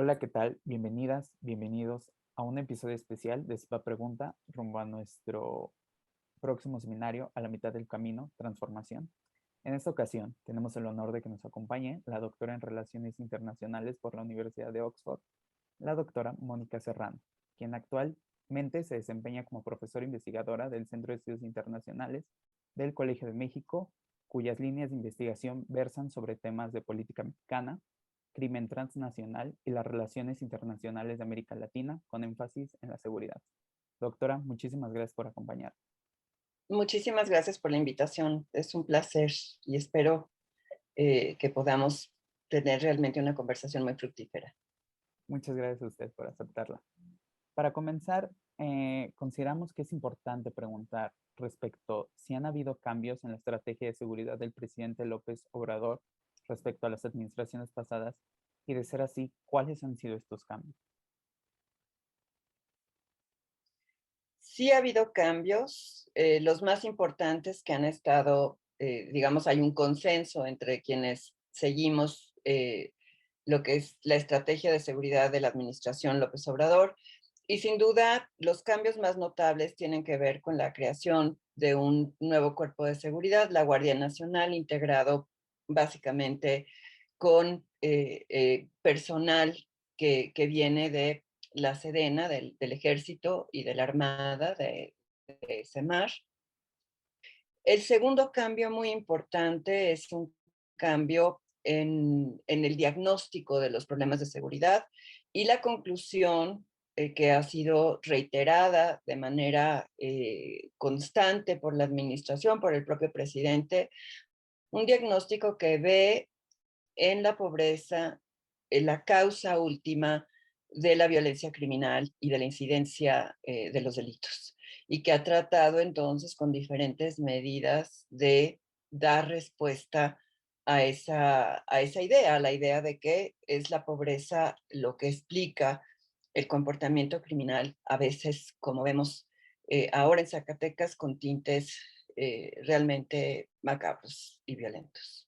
Hola, ¿qué tal? Bienvenidas, bienvenidos a un episodio especial de SPA Pregunta rumbo a nuestro próximo seminario a la mitad del camino, Transformación. En esta ocasión tenemos el honor de que nos acompañe la doctora en Relaciones Internacionales por la Universidad de Oxford, la doctora Mónica Serrano, quien actualmente se desempeña como profesora investigadora del Centro de Estudios Internacionales del Colegio de México, cuyas líneas de investigación versan sobre temas de política mexicana, crimen transnacional y las relaciones internacionales de América Latina, con énfasis en la seguridad. Doctora, muchísimas gracias por acompañarnos. Muchísimas gracias por la invitación. Es un placer y espero que podamos tener realmente una conversación muy fructífera. Muchas gracias a usted por aceptarla. Para comenzar, consideramos que es importante preguntar respecto si han habido cambios en la estrategia de seguridad del presidente López Obrador respecto a las administraciones pasadas y, de ser así, ¿cuáles han sido estos cambios? Sí ha habido cambios, los más importantes que han estado, digamos, hay un consenso entre quienes seguimos lo que es la estrategia de seguridad de la administración López Obrador. Y sin duda, los cambios más notables tienen que ver con la creación de un nuevo cuerpo de seguridad, la Guardia Nacional, integrado básicamente con personal que viene de la Sedena, del Ejército y de la Armada de SEMAR. El segundo cambio muy importante es un cambio en el diagnóstico de los problemas de seguridad y la conclusión que ha sido reiterada de manera constante por la administración, por el propio presidente, un diagnóstico que ve en la pobreza la causa última de la violencia criminal y de la incidencia de los delitos, y que ha tratado entonces con diferentes medidas de dar respuesta a esa idea, a la idea de que es la pobreza lo que explica el comportamiento criminal, a veces, como vemos ahora en Zacatecas, con tintes realmente macabros y violentos.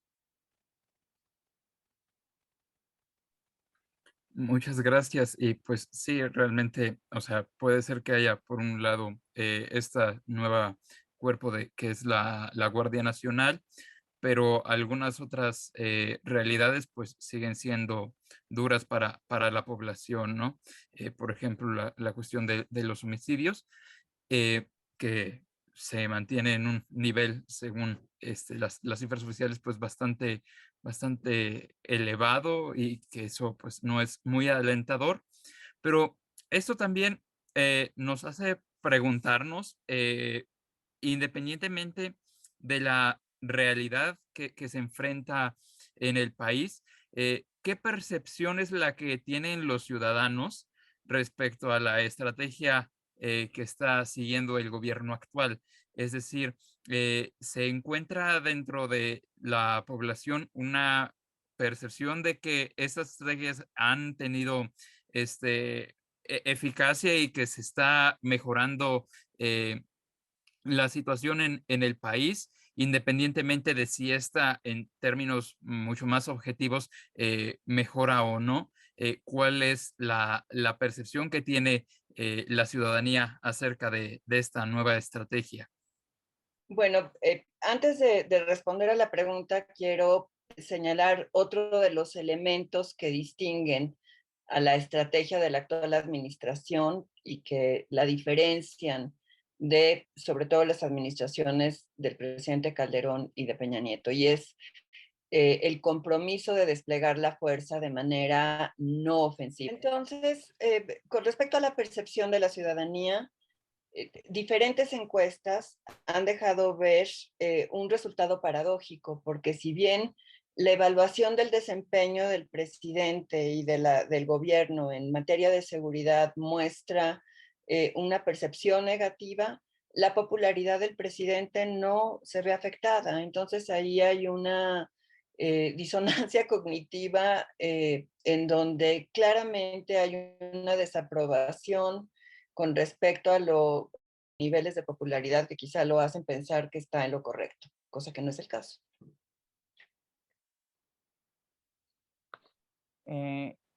Muchas gracias. Y pues sí, realmente, o sea, puede ser que haya, por un lado, esta nueva cuerpo de que es la Guardia Nacional, pero algunas otras realidades pues siguen siendo duras para la población, ¿no? Por ejemplo, la cuestión de los homicidios, que se mantiene en un nivel, según las cifras oficiales, pues bastante elevado, y que eso pues no es muy alentador. Pero esto también nos hace preguntarnos, independientemente de la realidad que se enfrenta en el país, ¿qué percepción es la que tienen los ciudadanos respecto a la estrategia que está siguiendo el gobierno actual? Es decir, ¿se encuentra dentro de la población una percepción de que estas estrategias han tenido eficacia y que se está mejorando la situación en el país, independientemente de si esta, en términos mucho más objetivos, mejora o no? ¿Cuál es la percepción que tiene la ciudadanía acerca de esta nueva estrategia? Bueno, antes de responder a la pregunta, quiero señalar otro de los elementos que distinguen a la estrategia de la actual administración y que la diferencian de, sobre todo, las administraciones del presidente Calderón y de Peña Nieto, y es el compromiso de desplegar la fuerza de manera no ofensiva. Entonces, con respecto a la percepción de la ciudadanía, diferentes encuestas han dejado ver un resultado paradójico, porque si bien la evaluación del desempeño del presidente y del gobierno en materia de seguridad muestra una percepción negativa, la popularidad del presidente no se ve afectada. Entonces ahí hay una disonancia cognitiva en donde claramente hay una desaprobación con respecto a los niveles de popularidad que quizá lo hacen pensar que está en lo correcto, cosa que no es el caso.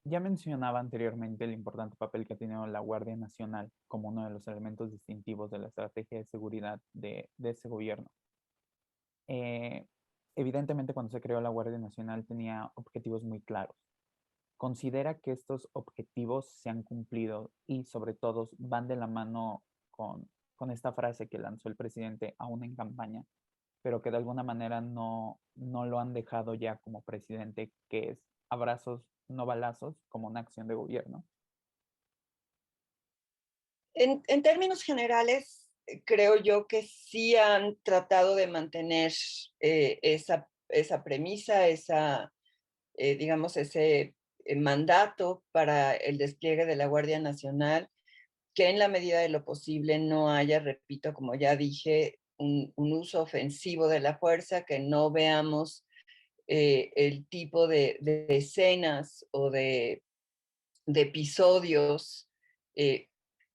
Ya mencionaba anteriormente el importante papel que ha tenido la Guardia Nacional como uno de los elementos distintivos de la estrategia de seguridad de ese gobierno. Eh, Evidentemente, cuando se creó la Guardia Nacional tenía objetivos muy claros. ¿Considera que estos objetivos se han cumplido y sobre todo van de la mano con esta frase que lanzó el presidente aún en campaña, pero que de alguna manera no lo han dejado ya como presidente, que es abrazos, no balazos, como una acción de gobierno? En términos generales, creo yo que sí han tratado de mantener esa premisa, digamos, ese mandato para el despliegue de la Guardia Nacional, que en la medida de lo posible no haya, repito, como ya dije, un uso ofensivo de la fuerza, que no veamos el tipo de escenas o de episodios eh,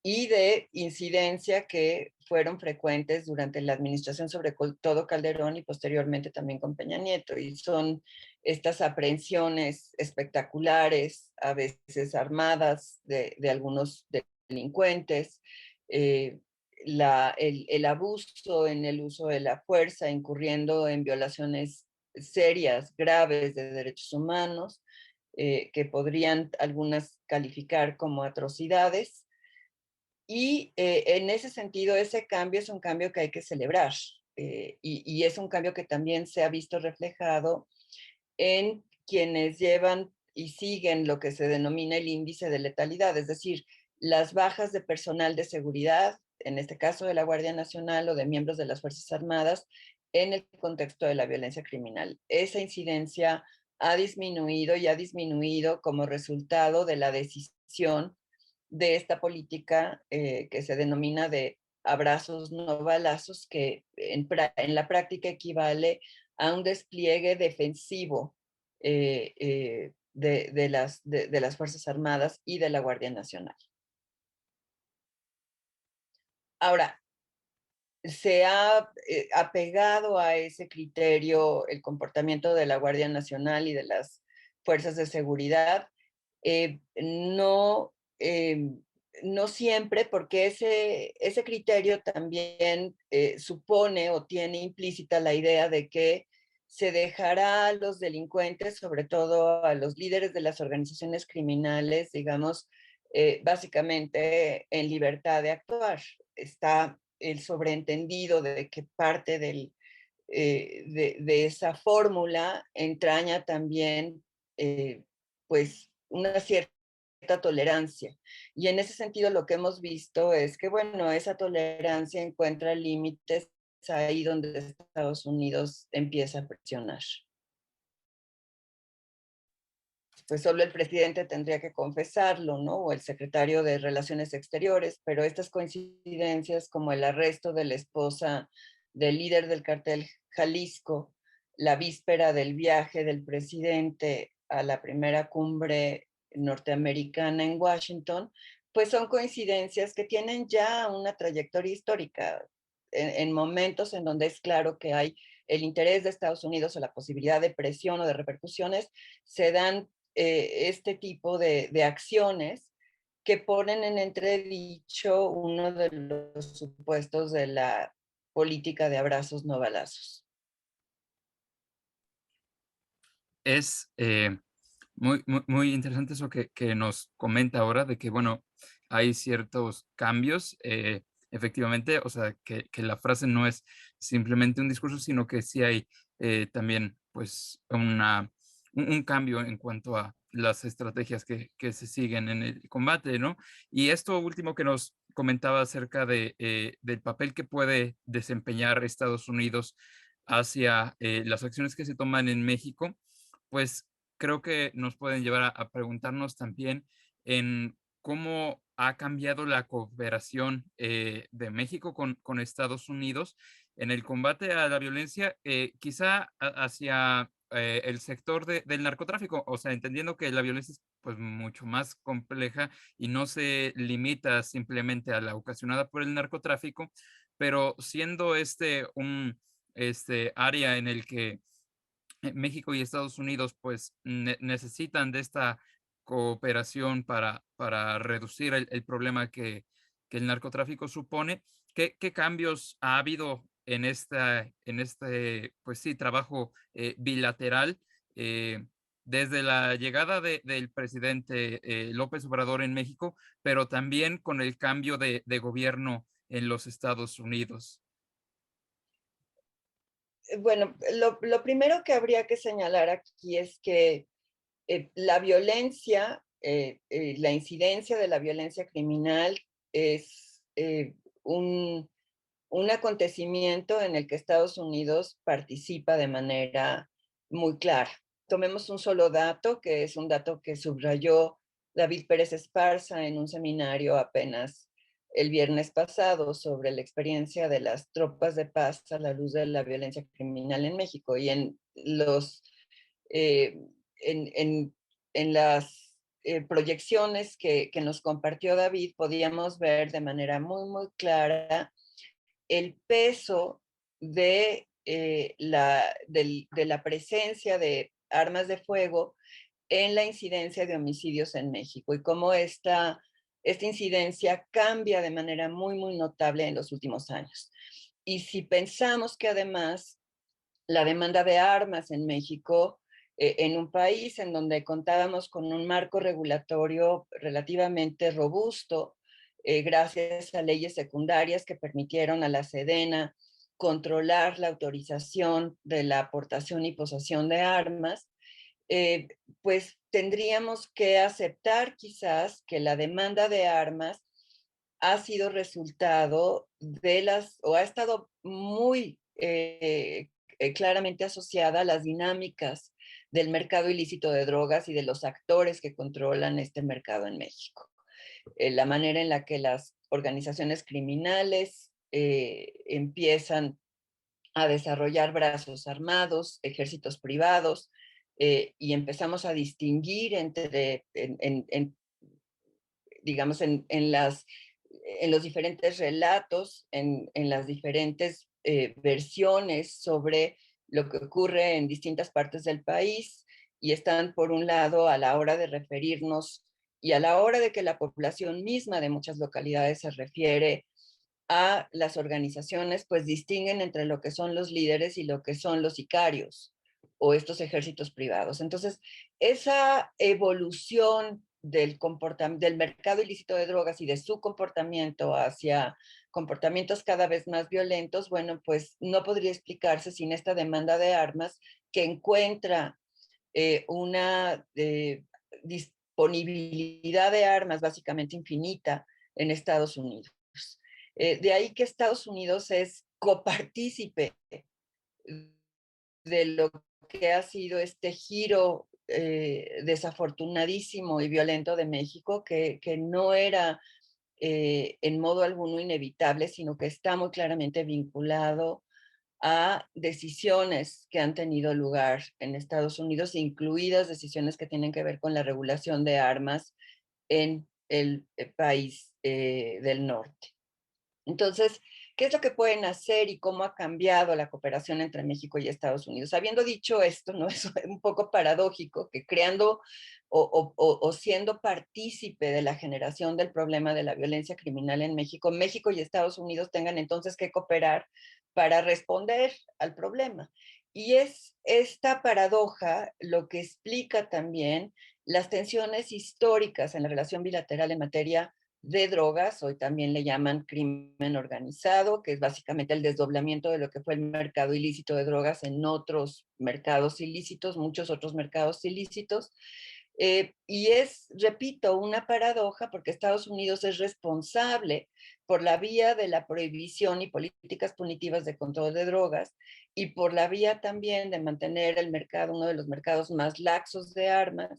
y de incidencia que fueron frecuentes durante la administración, sobre todo Calderón y posteriormente también con Peña Nieto. Y son estas aprehensiones espectaculares, a veces armadas, de algunos delincuentes, eh, el abuso en el uso de la fuerza, incurriendo en violaciones serias, graves de derechos humanos, que podrían algunas calificar como atrocidades. Y en ese sentido, ese cambio es un cambio que hay que celebrar. Y es un cambio que también se ha visto reflejado en quienes llevan y siguen lo que se denomina el índice de letalidad, es decir, las bajas de personal de seguridad, en este caso de la Guardia Nacional o de miembros de las Fuerzas Armadas, en el contexto de la violencia criminal. Esa incidencia ha disminuido y ha disminuido como resultado de la decisión de esta política que se denomina de abrazos no balazos, que en la práctica equivale a un despliegue defensivo de las Fuerzas Armadas y de la Guardia Nacional. Ahora, se ha apegado a ese criterio el comportamiento de la Guardia Nacional y de las fuerzas de seguridad. No, no siempre, porque ese criterio también supone o tiene implícita la idea de que se dejará a los delincuentes, sobre todo a los líderes de las organizaciones criminales, digamos, básicamente en libertad de actuar. Está el sobreentendido de que parte de esa fórmula entraña también pues una cierta tolerancia. Y en ese sentido lo que hemos visto es que, bueno, esa tolerancia encuentra límites ahí donde Estados Unidos empieza a presionar. Pues solo el presidente tendría que confesarlo, ¿no? O el secretario de Relaciones Exteriores, pero estas coincidencias como el arresto de la esposa del líder del cartel Jalisco, la víspera del viaje del presidente a la primera cumbre norteamericana en Washington, pues son coincidencias que tienen ya una trayectoria histórica en momentos en donde es claro que hay el interés de Estados Unidos o la posibilidad de presión o de repercusiones, se dan este tipo de acciones que ponen en entredicho uno de los supuestos de la política de abrazos no balazos. Es muy interesante eso que nos comenta ahora de que, bueno, hay ciertos cambios, efectivamente, o sea, que la frase no es simplemente un discurso, sino que sí hay también, pues, un cambio en cuanto a las estrategias que se siguen en el combate, ¿no? Y esto último que nos comentaba acerca del papel que puede desempeñar Estados Unidos hacia las acciones que se toman en México, pues creo que nos pueden llevar a preguntarnos también en cómo ha cambiado la cooperación de México con Estados Unidos en el combate a la violencia, quizá hacia el sector del narcotráfico, o sea, entendiendo que la violencia es pues mucho más compleja y no se limita simplemente a la ocasionada por el narcotráfico, pero siendo un área en el que México y Estados Unidos pues necesitan de esta cooperación para reducir el problema que el narcotráfico supone. ¿Qué cambios ha habido en este, pues sí, trabajo bilateral desde la llegada del presidente López Obrador en México, pero también con el cambio de gobierno en los Estados Unidos? Bueno, lo primero que habría que señalar aquí es que la violencia, la incidencia de la violencia criminal es un acontecimiento en el que Estados Unidos participa de manera muy clara. Tomemos un solo dato, que es un dato que subrayó David Pérez Esparza en un seminario apenas el viernes pasado sobre la experiencia de las tropas de paz a la luz de la violencia criminal en México. Y en los eh, en las proyecciones que nos compartió David, podíamos ver de manera muy, muy clara el peso de la presencia de armas de fuego en la incidencia de homicidios en México y cómo esta incidencia cambia de manera muy, muy notable en los últimos años. Y si pensamos que además la demanda de armas en México, en un país en donde contábamos con un marco regulatorio relativamente robusto, gracias a leyes secundarias que permitieron a la Sedena controlar la autorización de la aportación y posesión de armas, eh, pues tendríamos que aceptar quizás que la demanda de armas ha sido resultado o ha estado muy claramente asociada a las dinámicas del mercado ilícito de drogas y de los actores que controlan este mercado en México. La manera en la que las organizaciones criminales empiezan a desarrollar brazos armados, ejércitos privados, y empezamos a distinguir digamos, en los diferentes relatos, en las diferentes versiones sobre lo que ocurre en distintas partes del país, y están, por un lado, a la hora de referirnos y a la hora de que la población misma de muchas localidades se refiere a las organizaciones, pues distinguen entre lo que son los líderes y lo que son los sicarios o estos ejércitos privados. Entonces, esa evolución del mercado ilícito de drogas y de su comportamiento hacia comportamientos cada vez más violentos, bueno, pues no podría explicarse sin esta demanda de armas que encuentra una disponibilidad de armas básicamente infinita en Estados Unidos. De ahí que Estados Unidos es copartícipe de lo que ha sido este giro desafortunadísimo y violento de México, que no era en modo alguno inevitable, sino que está muy claramente vinculado a decisiones que han tenido lugar en Estados Unidos, incluidas decisiones que tienen que ver con la regulación de armas en el país del norte. Entonces, ¿qué es lo que pueden hacer y cómo ha cambiado la cooperación entre México y Estados Unidos? Habiendo dicho esto, ¿no? Es un poco paradójico que creando o siendo partícipe de la generación del problema de la violencia criminal en México, México y Estados Unidos tengan entonces que cooperar para responder al problema. Y es esta paradoja lo que explica también las tensiones históricas en la relación bilateral en materia de drogas, hoy también le llaman crimen organizado, que es básicamente el desdoblamiento de lo que fue el mercado ilícito de drogas en otros mercados ilícitos, muchos otros mercados ilícitos. Y es, repito, una paradoja porque Estados Unidos es responsable por la vía de la prohibición y políticas punitivas de control de drogas y por la vía también de mantener el mercado, uno de los mercados más laxos de armas,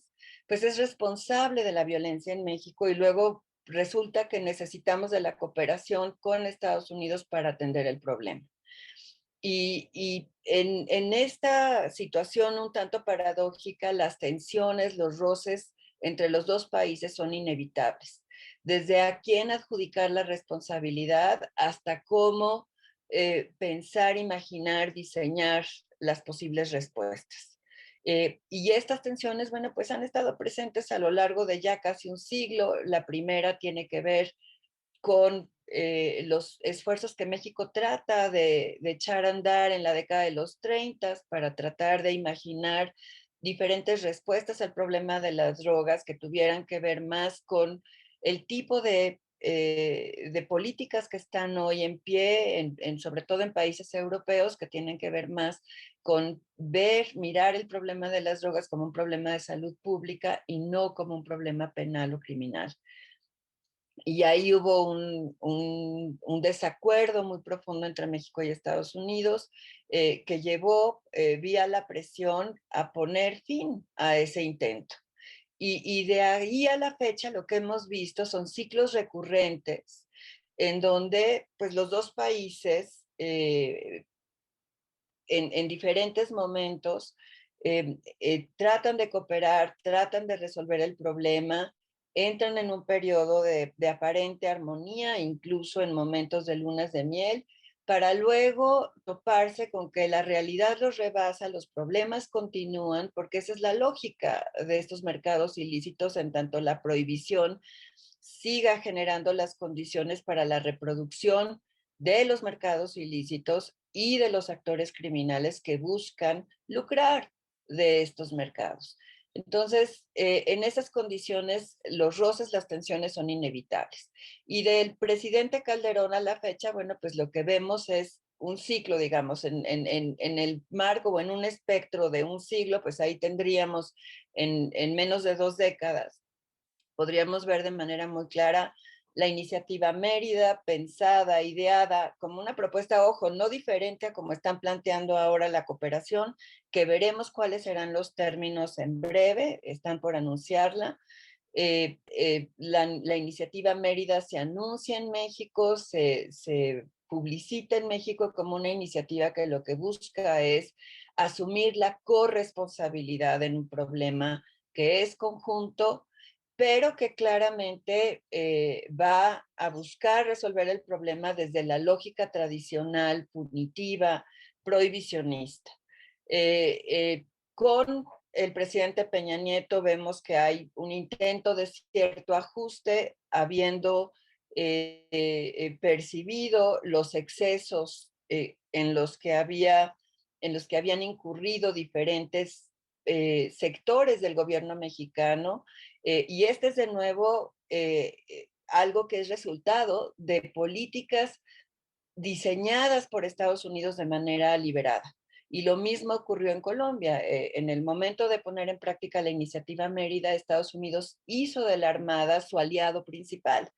pues es responsable de la violencia en México y luego resulta que necesitamos de la cooperación con Estados Unidos para atender el problema. Y en esta situación un tanto paradójica, las tensiones, los roces entre los dos países son inevitables. Desde a quién adjudicar la responsabilidad hasta cómo pensar, imaginar, diseñar las posibles respuestas. Y estas tensiones, bueno, pues han estado presentes a lo largo de ya casi un siglo. La primera tiene que ver con los esfuerzos que México trata de echar a andar en la década de los 30 para tratar de imaginar diferentes respuestas al problema de las drogas que tuvieran que ver más con el tipo de políticas que están hoy en pie, sobre todo en países europeos, que tienen que ver más con mirar el problema de las drogas como un problema de salud pública y no como un problema penal o criminal. Y ahí hubo un desacuerdo muy profundo entre México y Estados Unidos que llevó vía la presión a poner fin a ese intento. Y de ahí a la fecha lo que hemos visto son ciclos recurrentes en donde pues los dos países en diferentes momentos tratan de cooperar, tratan de resolver el problema, entran en un periodo de aparente armonía, incluso en momentos de lunas de miel, para luego toparse con que la realidad los rebasa, los problemas continúan, porque esa es la lógica de estos mercados ilícitos, en tanto la prohibición siga generando las condiciones para la reproducción de los mercados ilícitos y de los actores criminales que buscan lucrar de estos mercados. Entonces, en esas condiciones, los roces, las tensiones son inevitables. Y del presidente Calderón a la fecha, bueno, pues lo que vemos es un ciclo, digamos, en el marco o en un espectro de un siglo, pues ahí tendríamos en menos de 2 décadas podríamos ver de manera muy clara la iniciativa Mérida, pensada, ideada como una propuesta, ojo, no diferente a como están planteando ahora la cooperación, que veremos cuáles serán los términos en breve, están por anunciarla. La iniciativa Mérida se anuncia en México, se publicita en México como una iniciativa que lo que busca es asumir la corresponsabilidad en un problema que es conjunto, pero que claramente va a buscar resolver el problema desde la lógica tradicional, punitiva, prohibicionista. Con el presidente Peña Nieto vemos que hay un intento de cierto ajuste, habiendo percibido los excesos en los que habían incurrido diferentes sectores del gobierno mexicano, y este es de nuevo algo que es resultado de políticas diseñadas por Estados Unidos de manera liberada. Y lo mismo ocurrió en Colombia. En el momento de poner en práctica la iniciativa Mérida, Estados Unidos hizo de la Armada su aliado principal.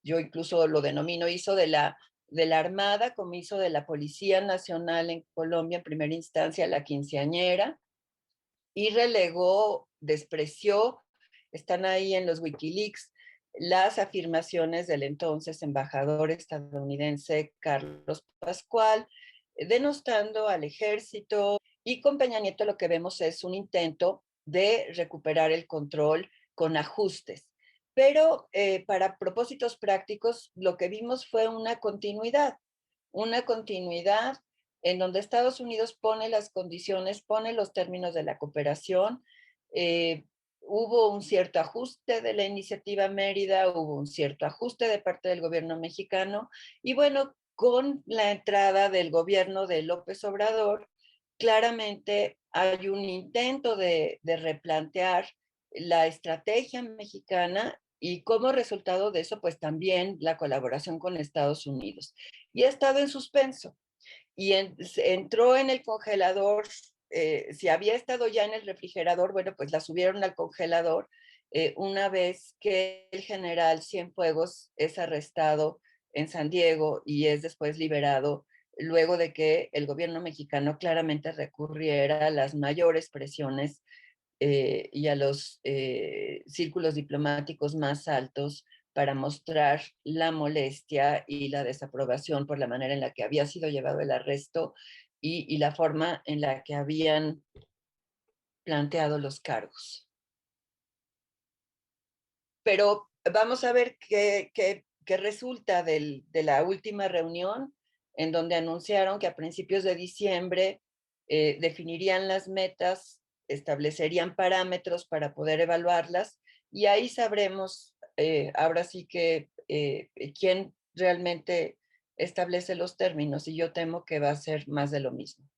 Yo incluso lo denomino, hizo de la Armada como hizo de la Policía Nacional en Colombia en primera instancia la quinceañera, y relegó, despreció, están ahí en los Wikileaks, las afirmaciones del entonces embajador estadounidense Carlos Pascual, denostando al ejército. Y con Peña Nieto lo que vemos es un intento de recuperar el control con ajustes. Pero para propósitos prácticos, lo que vimos fue una continuidad en donde Estados Unidos pone las condiciones, pone los términos de la cooperación. Hubo un cierto ajuste de la iniciativa Mérida, hubo un cierto ajuste de parte del gobierno mexicano, y bueno, con la entrada del gobierno de López Obrador, claramente hay un intento de replantear la estrategia mexicana y como resultado de eso, pues también la colaboración con Estados Unidos. Y ha estado en suspenso y entró en el congelador. Si había estado ya en el refrigerador, bueno, pues la subieron al congelador una vez que el general Cienfuegos es arrestado en San Diego y es después liberado, luego de que el gobierno mexicano claramente recurriera a las mayores presiones y a los círculos diplomáticos más altos para mostrar la molestia y la desaprobación por la manera en la que había sido llevado el arresto y la forma en la que habían planteado los cargos. Pero vamos a ver qué resulta de la última reunión, en donde anunciaron que a principios de diciembre definirían las metas establecerían parámetros para poder evaluarlas y ahí sabremos, ahora sí que quién realmente establece los términos y yo temo que va a ser más de lo mismo.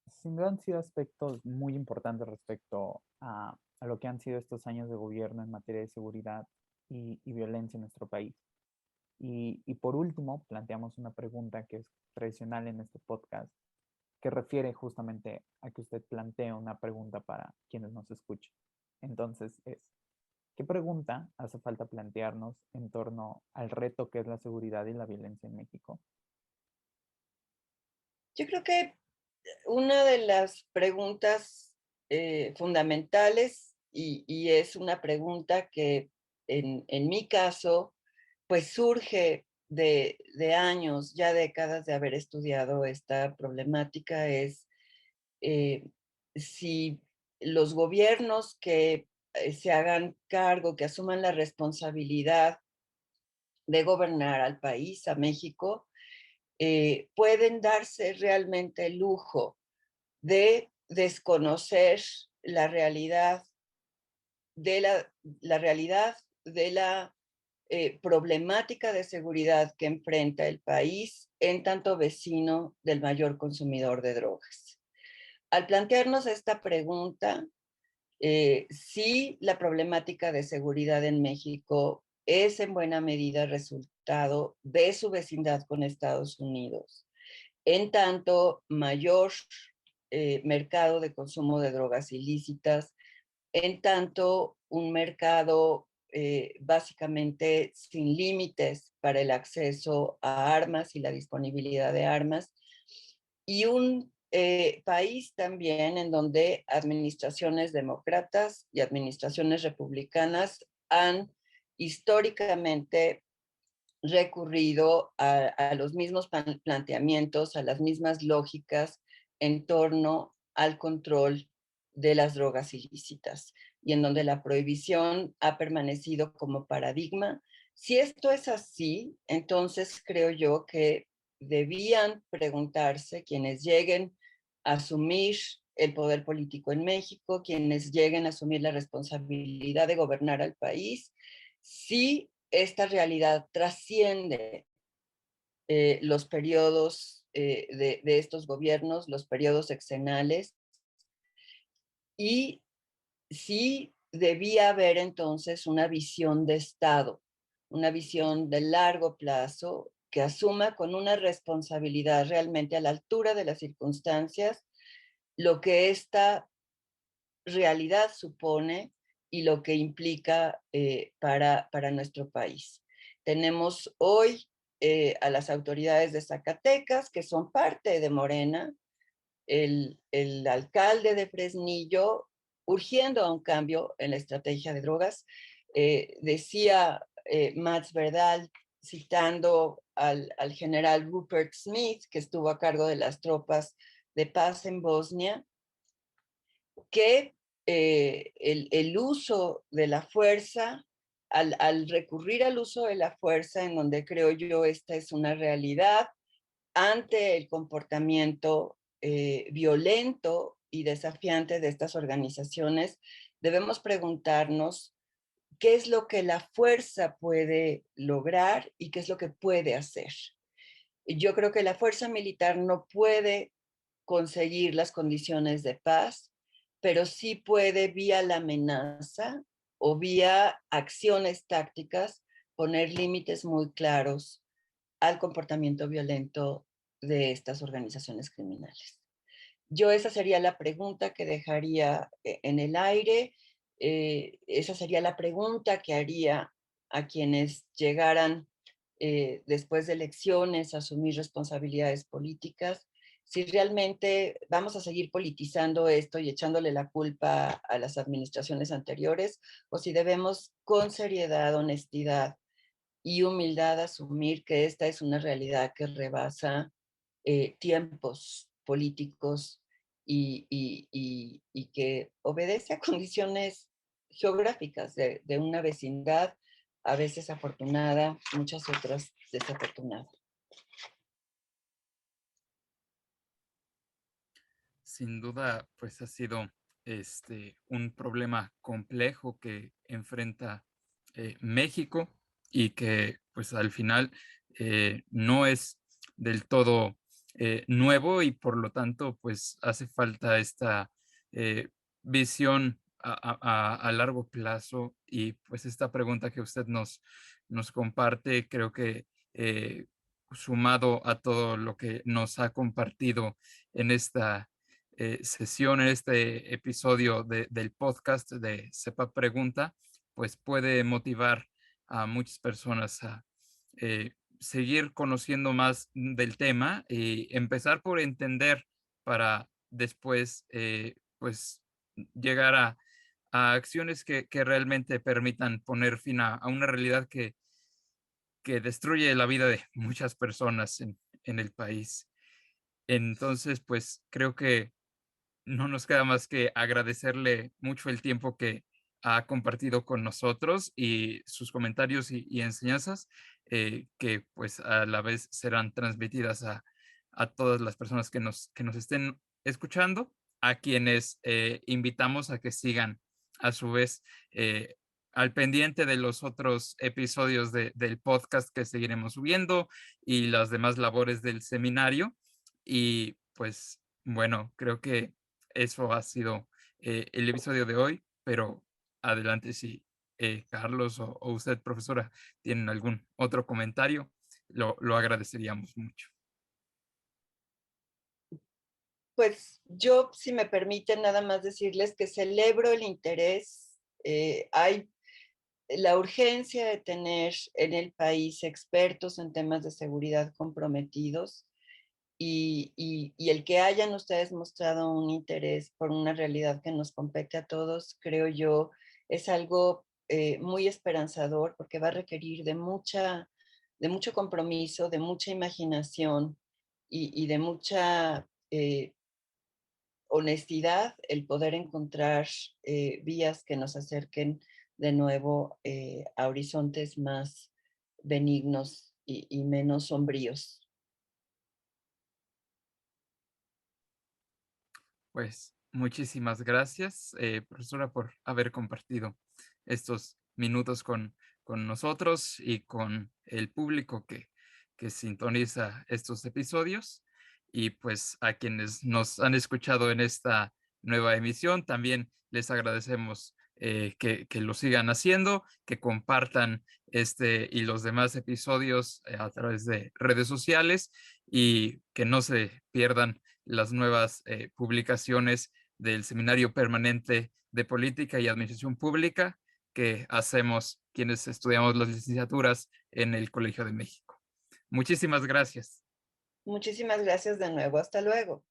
Sin duda han sido aspectos muy importantes respecto a lo que han sido estos años de gobierno en materia de seguridad y violencia en nuestro país. Y por último, planteamos una pregunta que es tradicional en este podcast, que refiere justamente a que usted plantea una pregunta para quienes nos escuchan. Entonces ¿qué pregunta hace falta plantearnos en torno al reto que es la seguridad y la violencia en México? Yo creo que una de las preguntas fundamentales, y es una pregunta que en mi caso, pues surge de años, ya décadas de haber estudiado esta problemática, es eh, si los gobiernos que se hagan cargo, que asuman la responsabilidad de gobernar al país, a México, pueden darse realmente el lujo de desconocer la realidad la realidad de la problemática de seguridad que enfrenta el país en tanto vecino del mayor consumidor de drogas. Al plantearnos esta pregunta, si la problemática de seguridad en México es en buena medida resultado de su vecindad con Estados Unidos, en tanto mayor mercado de consumo de drogas ilícitas, en tanto un mercado básicamente sin límites para el acceso a armas y la disponibilidad de armas, y un país también en donde administraciones demócratas y administraciones republicanas han históricamente recurrido a los mismos planteamientos, a las mismas lógicas en torno al control de las drogas ilícitas y en donde la prohibición ha permanecido como paradigma. Si esto es así, entonces creo yo que debían preguntarse quienes lleguen a asumir el poder político en México, quienes lleguen a asumir la responsabilidad de gobernar al país, si esta realidad trasciende los periodos de estos gobiernos, los periodos sexenales, y sí debía haber entonces una visión de Estado, una visión de largo plazo que asuma con una responsabilidad realmente a la altura de las circunstancias lo que esta realidad supone y lo que implica para nuestro país. Tenemos hoy a las autoridades de Zacatecas, que son parte de Morena, el alcalde de Fresnillo, urgiendo a un cambio en la estrategia de drogas. Decía Mats Verdal, citando al general Rupert Smith, que estuvo a cargo de las tropas de paz en Bosnia, que el uso de la fuerza, al recurrir al uso de la fuerza, en donde creo yo esta es una realidad, ante el comportamiento violento y desafiante de estas organizaciones, debemos preguntarnos qué es lo que la fuerza puede lograr y qué es lo que puede hacer. Yo creo que la fuerza militar no puede conseguir las condiciones de paz, pero sí puede vía la amenaza o vía acciones tácticas poner límites muy claros al comportamiento violento de estas organizaciones criminales. Yo esa sería la pregunta que dejaría en el aire, esa sería la pregunta que haría a quienes llegaran después de elecciones a asumir responsabilidades políticas, si realmente vamos a seguir politizando esto y echándole la culpa a las administraciones anteriores, o si debemos con seriedad, honestidad y humildad asumir que esta es una realidad que rebasa tiempos políticos y que obedece a condiciones geográficas de una vecindad, a veces afortunada, muchas otras desafortunadas. Sí, sin duda, pues ha sido un problema complejo que enfrenta México y que pues al final no es del todo nuevo y por lo tanto pues hace falta esta eh, visión a largo plazo y pues esta pregunta que usted nos comparte, creo que sumado a todo lo que nos ha compartido en esta sesión, en este episodio del podcast de Sepa Pregunta, pues puede motivar a muchas personas a seguir conociendo más del tema y empezar por entender para después, pues, llegar a acciones que realmente permitan poner fin a una realidad que destruye la vida de muchas personas en el país. Entonces, pues creo que no nos queda más que agradecerle mucho el tiempo que ha compartido con nosotros y sus comentarios y enseñanzas, que pues a la vez serán transmitidas a todas las personas que nos estén escuchando, a quienes invitamos a que sigan a su vez al pendiente de los otros episodios del podcast que seguiremos subiendo y las demás labores del seminario. Y pues bueno, creo que eso ha sido el episodio de hoy, pero adelante si Carlos o usted, profesora, tienen algún otro comentario, lo agradeceríamos mucho. Pues yo, si me permiten, nada más decirles que celebro el interés. Hay la urgencia de tener en el país expertos en temas de seguridad comprometidos y el que hayan ustedes mostrado un interés por una realidad que nos compete a todos, creo yo, es algo muy esperanzador porque va a requerir de mucho compromiso, de mucha imaginación y de mucha honestidad el poder encontrar vías que nos acerquen de nuevo a horizontes más benignos y menos sombríos. Pues muchísimas gracias, profesora, por haber compartido estos minutos con nosotros y con el público que sintoniza estos episodios. Y pues a quienes nos han escuchado en esta nueva emisión, también les agradecemos que lo sigan haciendo, que compartan este y los demás episodios a través de redes sociales y que no se pierdan las nuevas publicaciones del Seminario Permanente de Política y Administración Pública que hacemos quienes estudiamos las licenciaturas en el Colegio de México. Muchísimas gracias. Muchísimas gracias de nuevo. Hasta luego.